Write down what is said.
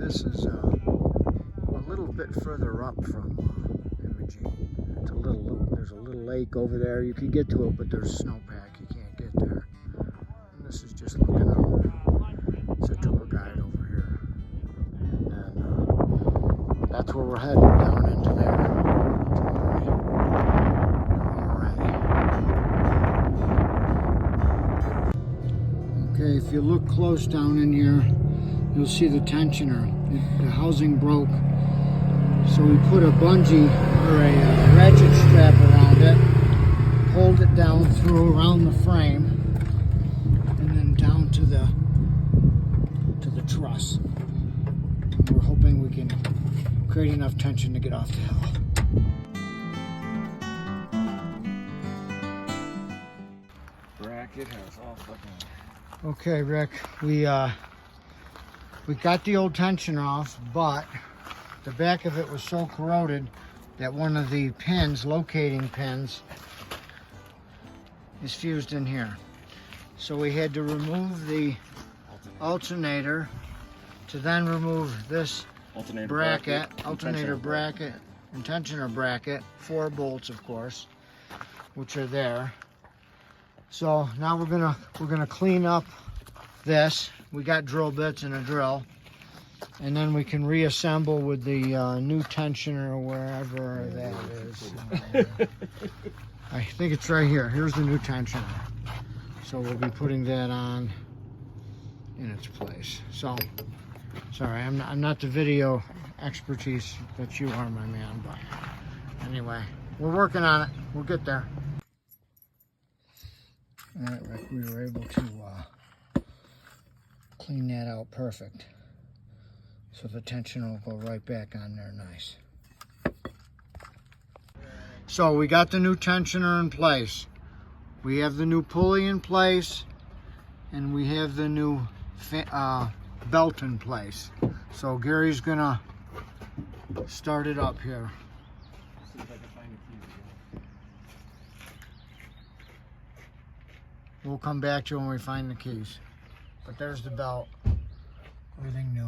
This is a little bit further up from Imogene. It's there's a little lake over there. You can get to it, but there's snowpack. You can't get there. And this is just looking out. It's a tour guide over here. And then that's where we're heading, down into there. Okay, if you look close down in here, you'll see the tensioner. The housing broke, so we put a bungee or a ratchet strap around it, pulled it down through around the frame, and then down to the truss. And we're hoping we can create enough tension to get off the hill. Bracket has all fucking. Okay, Rick, we got the old tensioner off, but the back of it was so corroded that one of the pins, locating pins, is fused in here. So we had to remove the alternator to then remove this alternator bracket and tensioner bracket, 4 bolts of course, which are there. So now we're gonna clean up this. We got drill bits and a drill, and then we can reassemble with the new tensioner wherever that is. I think it's right here. Here's the new tensioner. So we'll be putting that on in its place. So sorry, I'm not the video expertise that you are, my man. But anyway, we're working on it. We'll get there. All right, Rick, we were able to clean that out perfect. So the tensioner will go right back on there nice. So we got the new tensioner in place. We have the new pulley in place, and we have the new belt in place. So Gary's gonna start it up here. We'll come back to you when we find the keys. But there's the belt. Everything new.